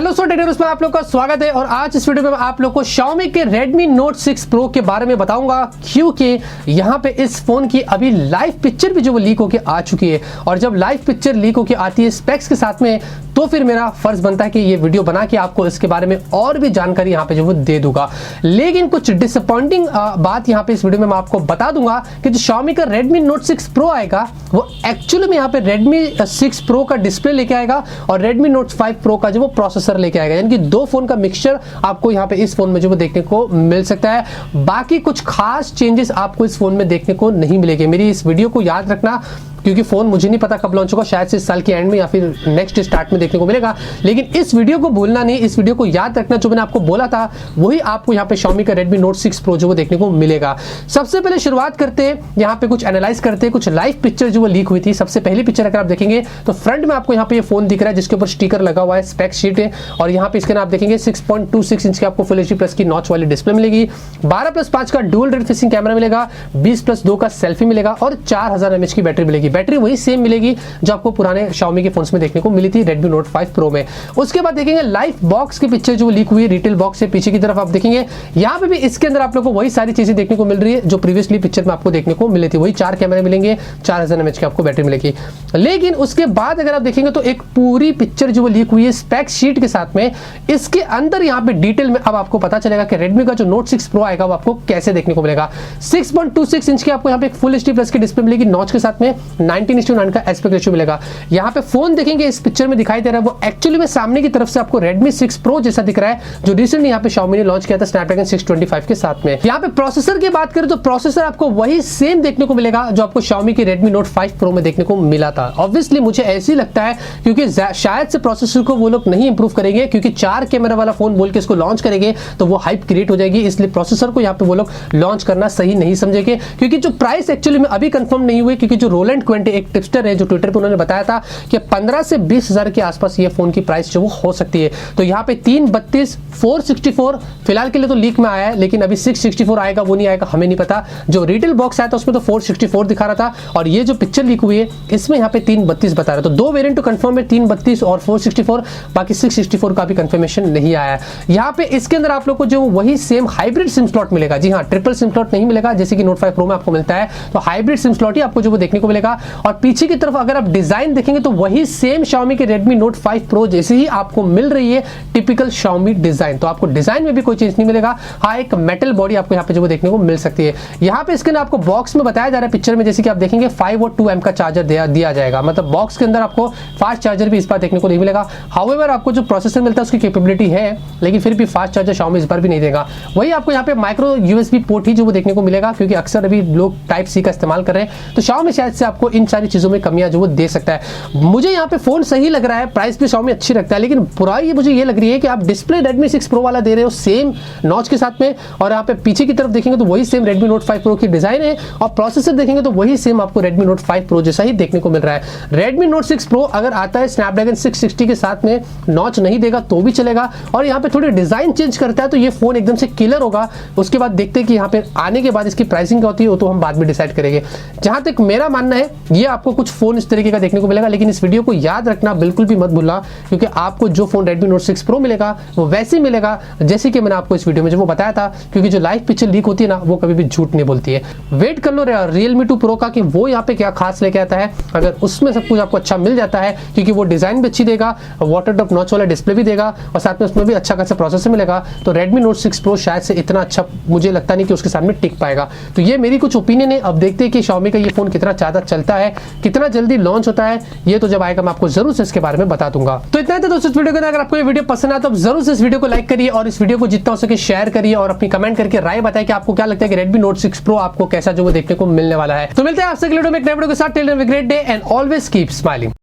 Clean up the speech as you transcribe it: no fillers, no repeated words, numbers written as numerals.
Hello सो techno में आप लोग का स्वागत है और आज इस वीडियो में मैं आप लोग को Xiaomi के Redmi Note 6 Pro के बारे में बताऊंगा, क्योंकि यहाँ पे इस फोन की अभी लाइव पिक्चर भी जो वो लीक होके आ चुकी है। और जब लाइव पिक्चर लीक होके आती है स्पेक्स के साथ में, तो फिर मेरा फर्ज बनता है कि ये वीडियो बना के आपको इसके बारे में और भी जानकारी यहाँ पे जो वो दे दूंगा। लेकिन कुछ डिसअपॉइंटिंग बात यहाँ पे इस वीडियो में मैं आपको बता दूंगा कि जो Xiaomi का Redmi Note 6 Pro आएगा वो एक्चुअली में यहाँ पे Redmi 6 Pro का डिस्प्ले लेके आएगा और Redmi Note 5 Pro का जो वो प्रोसेसर लेके आएगा, यानी कि दो फोन का मिक्सचर आपको यहाँ पे इस फोन में जो वो देखने को मिल सकता है। बाकी कुछ खास चेंजेस आपको इस फोन में देखने को नहीं मिलेंगे। मेरी इस वीडियो को याद रखना, क्योंकि फोन मुझे नहीं पता कब लॉन्च होगा, शायद से इस साल के एंड में या फिर नेक्स्ट स्टार्ट में देखने को मिलेगा। लेकिन इस वीडियो को भूलना नहीं, इस वीडियो को याद रखना। जो मैंने आपको बोला था वही आपको यहाँ पे Xiaomi का Redmi Note 6 Pro जो वो देखने को मिलेगा। सबसे पहले शुरुआत करते हैं, यहाँ पे कुछ एनालाइज करते हैं कुछ लाइव पिक्चर जो वो लीक हुई थी। सबसे पहली पिक्चर अगर आप देखेंगे तो फ्रंट में आपको यहाँ पे ये फोन दिख रहा है जिसके ऊपर स्टिकर लगा हुआ है, स्पेक शीट है। और यहाँ पे इसके आप देखेंगे 6.26 इंच की आपको फुल एचडी प्लस की नॉच वाली डिस्प्ले मिलेगी, 12+5 का डुअल रेड फेसिंग कैमरा मिलेगा, 20+2 का सेल्फी मिलेगा और 4000 mAh की बैटरी मिलेगी। बैटरी वही सेम मिलेगी जो आपको पुराने Xiaomi के फोन्स में देखने को मिली थी Redmi Note 5 Pro में। उसके बाद देखेंगे लाइव बॉक्स की पिक्चर जो लीक हुई है, रिटेल बॉक्स से पीछे की तरफ आप देखेंगे यहाँ पे भी इसके अंदर आप लोगों को वही सारी चीजें देखने को मिल रही है जो प्रीवियसली पिक्चर में आपको देखने को मिली थी। वही 4 कैमरे मिलेंगे, 4000 mAh की आपको बैटरी मिलेगी। लेकिन उसके बाद अगर आप देखेंगे तो एक पूरी पिक्चर जो लीक हुई है स्पेक शीट के साथ में, इसके अंदर यहाँ पे डिटेल में अब आपको पता चलेगा कि Redmi का जो Note 6 Pro आएगा वो आपको कैसे देखने को मिलेगा। 6.26 इंच की आपको यहाँ पे एक फुल एचडी प्लस की डिस्प्ले मिलेगी नॉच के साथ में, 19:9 का एस्पेक्ट रेशियो मिलेगा। यहाँ पे फोन देखेंगे इस पिक्चर में दिखाई दे रहा है वो एक्चुअली में सामने की तरफ से आपको Redmi 6 Pro जैसा दिख रहा है जो रिसेंटली यहाँ पे Xiaomi ने लॉन्च किया था स्नैपड्रैगन 625 के साथ में। यहाँ पे प्रोसेसर की बात करें तो प्रोसेसर आपको वही सेम देखने को मिलेगा जो आपको Xiaomi की Redmi Note 5 Pro में देखने को मिला था। ऑब्वियसली मुझे ऐसे ही लगता है क्योंकि शायद से प्रोसेसर को वो लोग नहीं इंप्रूव करेंगे, क्योंकि 4 कैमरा वाला फोन बोल के इसको लॉन्च करेंगे तो वो हाइप क्रिएट हो जाएगी। इसलिए प्रोसेसर को यहाँ पे वो लोग लॉन्च करना सही नहीं समझेंगे, क्योंकि जो प्राइस एक्चुअली में अभी कंफर्म नहीं हुई, क्योंकि जो रोलैंड क्वेंटे एक टिप्सटर है जो ट्विटर पे उन्होंने बताया था कि 15 से 20 हजार के आसपास ये फोन की प्राइस जो वो हो सकती है। तो यहाँ पे 332 464 फिलहाल के लिए तो लीक में आया है, लेकिन अभी 664 आएगा वो नहीं आएगा हमें नहीं पता। जो रिटेल बॉक्स आया था उसमें तो 464 दिखा रहा था और ये जो पिक्चर लीक हुई है इसमें यहाँ पे 332 बता रहा है। तो दो वेरिएंट तो कंफर्म है, 332 और 464, बाकी 664 का भी कंफर्मेशन नहीं आया है। यहाँ पे इसके अंदर आप लोग को जो वही सेम हाइब्रिड सिम स्लॉट मिलेगा। जी हाँ, ट्रिपल सिम स्लॉट नहीं मिलेगा जैसे कि Note 5 Pro में आपको मिलता है, तो हाइब्रिड सिम स्लॉट ही आपको जो वो देखने को मिलेगा। और पीछे की तरफ अगर आप डिजाइन देखेंगे तो वही सेम Xiaomi के Redmi Note 5 Pro जैसे ही आपको मिल रही है टिपिकल Xiaomi डिजाइन। तो आपको डिजाइन में भी कोई चेंज नहीं मिलेगा। हाँ, एक मेटल बॉडी आपको यहाँ पे जो वो देखने को मिल सकती है। यहाँ पे इसके अंदर आपको बॉक्स में बताया जा रहा है पिक्चर में, जैसे कि आप देखेंगे 5 और 2 एम का चार्जर दिया जाएगा। मतलब बॉक्स के अंदर आपको फास्ट चार्जर भी इस बार देखने को नहीं मिलेगा। हाउएवर आपको जो प्रोसेसर मिलता है उसकी कैपेबिलिटी है, लेकिन फिर भी फास्ट चार्जर Xiaomi इस बार भी नहीं देगा। वही आपको यहाँ पे माइक्रो USB पोर्ट ही जो वो देखने को मिलेगा, क्योंकि अक्सर अभी लोग टाइप C का इस्तेमाल कर रहे हैं। तो Xiaomi शायद से आपको इन सारी चीजों में कमियां जो वो दे सकता है। मुझे यहाँ पे फोन सही लग रहा है, प्राइस भी Xiaomi अच्छी रखता है, लेकिन बुराई मुझे ये लग रही है कि आप डिस्प्ले Redmi 6 Pro वाला दे रहे हो सेम नॉच के साथ में, और यहाँ पे पीछे की तरफ देखेंगे तो वही सेम Redmi Note 5 Pro की डिजाइन है, और प्रोसेसर देखेंगे तो वही सेम आपको Redmi Note 5 Pro जैसा ही देखने को मिल रहा है। Redmi Note 6 Pro अगर आता है स्नैपड्रैगन 660 के साथ में, नॉच नहीं देगा तो भी चलेगा, और यहाँ पे थोड़ी डिजाइन चेंज करता है तो ये फोन एकदम से किलर होगा। उसके बाद देखते हैं कि यहाँ पे आने के बाद इसकी प्राइसिंग क्या होती है, वो तो हम बाद में डिसाइड करेंगे। जहां तक मेरा मानना है ये आपको कुछ फोन इस तरीके का देखने को मिलेगा, लेकिन इस वीडियो को याद रखना बिल्कुल भी मत भूलना, क्योंकि आपको जो फोन Redmi Note 6 Pro मिलेगा वो वैसे ही मिलेगा जैसे कि मैंने आपको इस वीडियो में जो वो बताया था, क्योंकि जो लाइव पिक्चर लीक होती है ना वो कभी भी झूठ नहीं बोलती है। वेट कर लो Realme 2 Pro का कि वो यहाँ पे क्या खास लेके आता है। अगर उसमें सब कुछ आपको अच्छा मिल जाता है, क्योंकि वो डिजाइन भी अच्छी देगा, वाटर ड्रॉप नॉच वाला डिस्प्ले भी देगा, और साथ में उसमें भी अच्छा खासा प्रोसेसर मिलेगा, तो Redmi Note 6 Pro शायद से इतना अच्छा मुझे लगता नहीं कि उसके सामने टिक पाएगा। तो ये मेरी कुछ ओपिनियन है। अब देखते हैं कि Xiaomi का ये फोन कितना ज्यादा चलता है, कितना जल्दी लॉन्च होता है। ये तो जब आएगा मैं आपको जरूर से इसके बारे में बता दूंगा। तो इतना ही था दोस्तों इस वीडियो के अंदर। अगर आपको ये वीडियो पसंद आया तो जरूर से इस वीडियो को लाइक करिए और इस वीडियो को जितना हो सके शेयर करिए, और अपनी कमेंट करके राय बताइए कि आपको क्या लगता है कि Redmi Note 6 Pro आपको कैसा जो वो देखने को मिलने वाला है। तो मिलते हैं आपसे अगले वीडियो में एक नए वीडियो के साथ। Till then have a great day and always keep smiling.